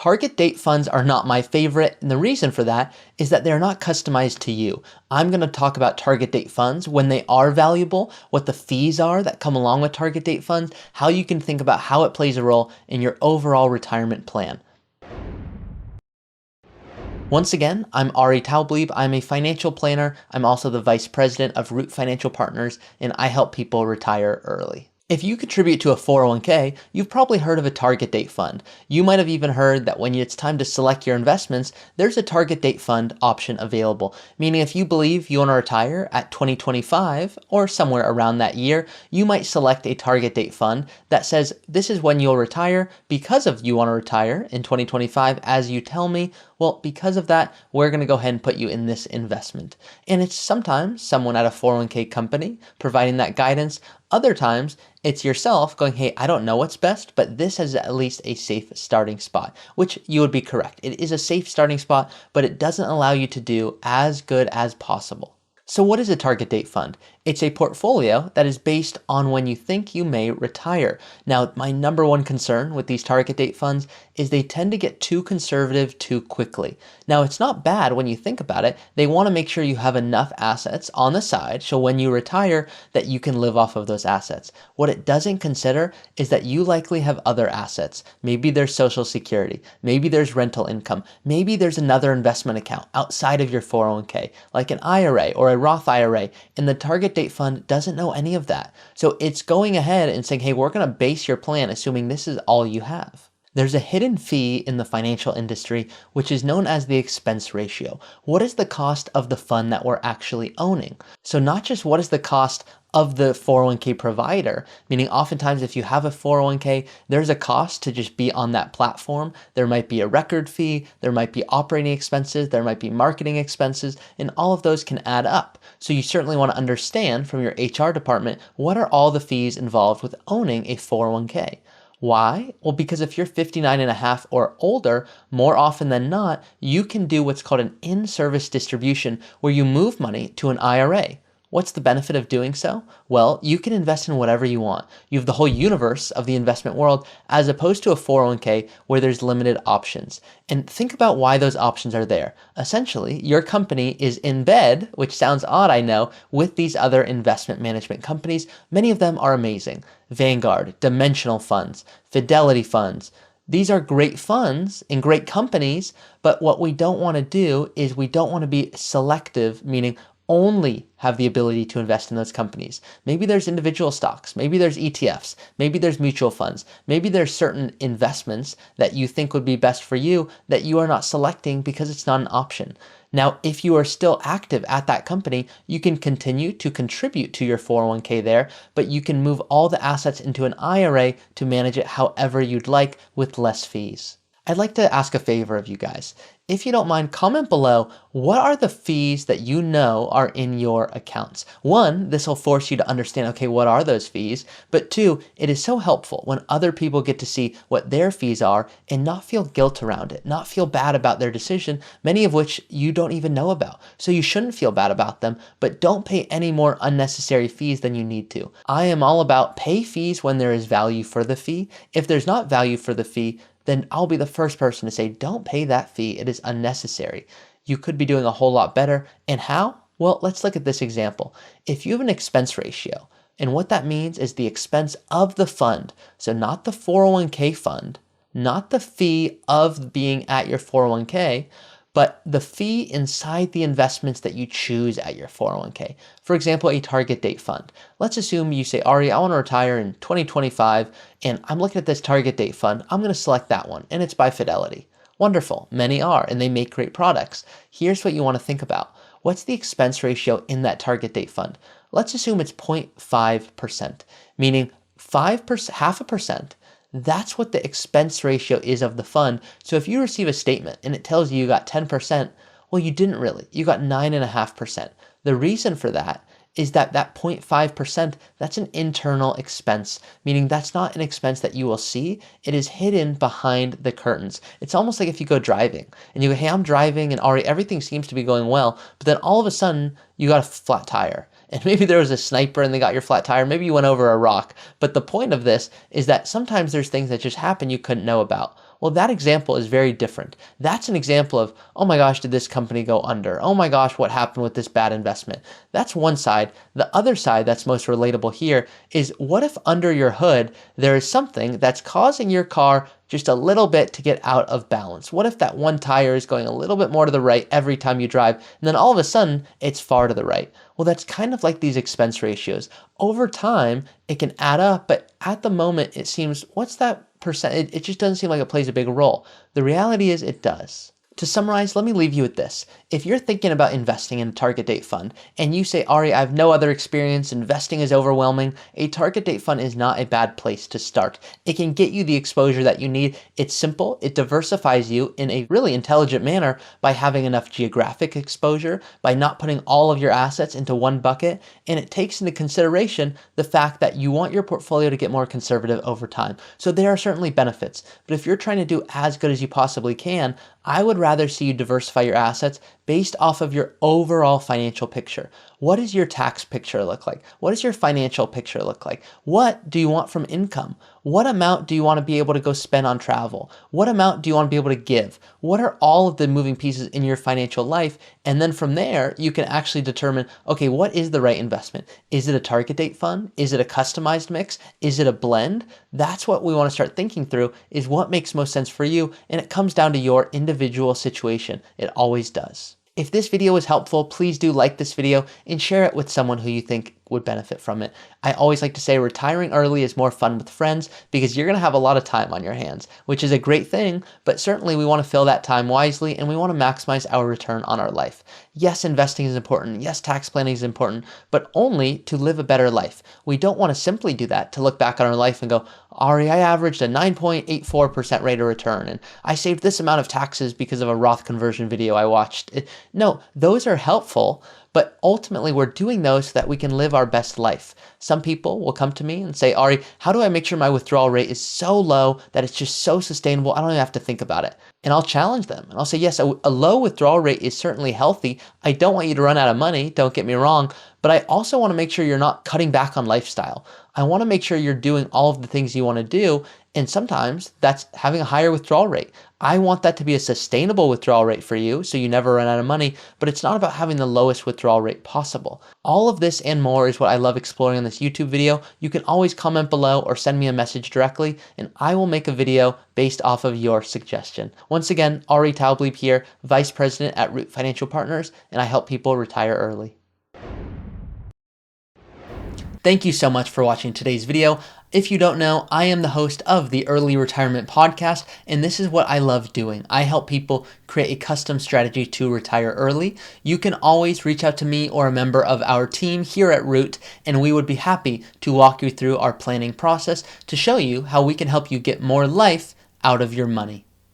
Target date funds are not my favorite, and the reason for that is that they're not customized to you. I'm going to talk about target date funds, when they are valuable, what the fees are that come along with target date funds, how you can think about how it plays a role in your overall retirement plan. Once again, I'm Ari Taublieb. I'm a financial planner. I'm also the vice president of Root Financial Partners, and I help people retire early. If you contribute to a 401k, you've probably heard of a target date fund. You might have even heard that when it's time to select your investments, there's a target date fund option available. Meaning if you believe you want to retire at 2025 or somewhere around that year, you might select a target date fund that says this is when you'll retire because of you want to retire in 2025 as you tell me. Well, because of that, we're going to go ahead and put you in this investment. And it's sometimes someone at a 401k company providing that guidance. Other times, it's yourself going, hey, I don't know what's best, but this is at least a safe starting spot, which you would be correct. It is a safe starting spot, but it doesn't allow you to do as good as possible. So what is a target date fund? It's a portfolio that is based on when you think you may retire. Now, my number one concern with these target date funds is they tend to get too conservative too quickly. Now, it's not bad when you think about it. They want to make sure you have enough assets on the side so when you retire that you can live off of those assets. What it doesn't consider is that you likely have other assets. Maybe there's Social Security. Maybe there's rental income. Maybe there's another investment account outside of your 401k, like an IRA or a Roth IRA, and the target date fund doesn't know any of that. So it's going ahead and saying, hey, we're going to base your plan assuming this is all you have. There's a hidden fee in the financial industry, which is known as the expense ratio. What is the cost of the fund that we're actually owning? So not just what is the cost of the 401k provider, meaning oftentimes if you have a 401k, there's a cost to just be on that platform. There might be a record fee, there might be operating expenses, there might be marketing expenses, and all of those can add up. So you certainly want to understand from your HR department, what are all the fees involved with owning a 401k? Why? Well, because if you're 59 and a half or older, more often than not, you can do what's called an in-service distribution where you move money to an IRA. What's the benefit of doing so? Well, you can invest in whatever you want. You have the whole universe of the investment world as opposed to a 401k where there's limited options. And think about why those options are there. Essentially, your company is in bed, which sounds odd, I know, with these other investment management companies. Many of them are amazing. Vanguard, Dimensional Funds, Fidelity Funds. These are great funds and great companies, but what we don't want to do is we don't want to be selective, meaning only have the ability to invest in those companies. Maybe there's individual stocks, maybe there's ETFs, maybe there's mutual funds, maybe there's certain investments that you think would be best for you that you are not selecting because it's not an option. Now, if you are still active at that company, you can continue to contribute to your 401k there, but you can move all the assets into an IRA to manage it however you'd like with less fees. I'd like to ask a favor of you guys. If you don't mind, comment below, what are the fees that you know are in your accounts? One, this will force you to understand, okay, what are those fees? But two, it is so helpful when other people get to see what their fees are and not feel guilt around it, not feel bad about their decision, many of which you don't even know about. So you shouldn't feel bad about them, but don't pay any more unnecessary fees than you need to. I am all about pay fees when there is value for the fee. If there's not value for the fee, then I'll be the first person to say, don't pay that fee. It is unnecessary. You could be doing a whole lot better. And how? Well, let's look at this example. If you have an expense ratio, and what that means is the expense of the fund, so not the 401k fund, not the fee of being at your 401k, but the fee inside the investments that you choose at your 401k. For example, a target date fund. Let's assume you say, Ari, I want to retire in 2025, and I'm looking at this target date fund. I'm going to select that one, and it's by Fidelity. Wonderful. Many are, and they make great products. Here's what you want to think about. What's the expense ratio in that target date fund? Let's assume it's 0.5%, meaning 5%, half a percent. That's what the expense ratio is of the fund. So if you receive a statement and it tells you got 10%, well, you didn't really. You got 9.5%. The reason for that is that 0.5%, that's an internal expense, meaning that's not an expense that you will see. It is hidden behind the curtains. It's almost like if you go driving and you go, hey, I'm driving and already everything seems to be going well, but then all of a sudden you got a flat tire. And maybe there was a sniper and they got your flat tire. Maybe you went over a rock. But the point of this is that sometimes there's things that just happen you couldn't know about. Well, that example is very different. That's an example of, oh my gosh, did this company go under? Oh my gosh, what happened with this bad investment? That's one side. The other side that's most relatable here is, what if under your hood there is something that's causing your car just a little bit to get out of balance? What if that one tire is going a little bit more to the right every time you drive, and then all of a sudden it's far to the right? Well, that's kind of like these expense ratios. Over time, it can add up, but at the moment it seems, what's that percent? It just doesn't seem like it plays a big role. The reality is it does. To summarize, let me leave you with this. If you're thinking about investing in a target date fund and you say, Ari, I have no other experience, investing is overwhelming, a target date fund is not a bad place to start. It can get you the exposure that you need. It's simple. It diversifies you in a really intelligent manner by having enough geographic exposure, by not putting all of your assets into one bucket, and it takes into consideration the fact that you want your portfolio to get more conservative over time. So there are certainly benefits, but if you're trying to do as good as you possibly can, I would rather see you diversify your assets based off of your overall financial picture. What does your tax picture look like? What does your financial picture look like? What do you want from income? What amount do you want to be able to go spend on travel? What amount do you want to be able to give? What are all of the moving pieces in your financial life? And then from there, you can actually determine, okay, what is the right investment? Is it a target date fund? Is it a customized mix? Is it a blend? That's what we want to start thinking through, is what makes most sense for you. And it comes down to your individual situation. It always does. If this video was helpful, please do like this video and share it with someone who you think would benefit from it. I always like to say retiring early is more fun with friends, because you're going to have a lot of time on your hands, which is a great thing, but certainly we want to fill that time wisely and we want to maximize our return on our life. Yes, investing is important. Yes, tax planning is important, but only to live a better life. We don't want to simply do that to look back on our life and go, Ari, I averaged a 9.84% rate of return and I saved this amount of taxes because of a Roth conversion video I watched. No, those are helpful, but ultimately we're doing those so that we can live our best life. Some people will come to me and say, Ari, how do I make sure my withdrawal rate is so low that it's just so sustainable, I don't even have to think about it? And I'll challenge them and I'll say, yes, a low withdrawal rate is certainly healthy. I don't want you to run out of money, don't get me wrong, but I also want to make sure you're not cutting back on lifestyle. I want to make sure you're doing all of the things you want to do, and sometimes that's having a higher withdrawal rate. I want that to be a sustainable withdrawal rate for you so you never run out of money, but it's not about having the lowest withdrawal rate possible. All of this and more is what I love exploring on this YouTube video. You can always comment below or send me a message directly, and I will make a video based off of your suggestion. Once again, Ari Taublieb here, Vice President at Root Financial Partners, and I help people retire early. Thank you so much for watching today's video. If you don't know, I am the host of the Early Retirement Podcast, and this is what I love doing. I help people create a custom strategy to retire early. You can always reach out to me or a member of our team here at Root, and we would be happy to walk you through our planning process to show you how we can help you get more life out of your money.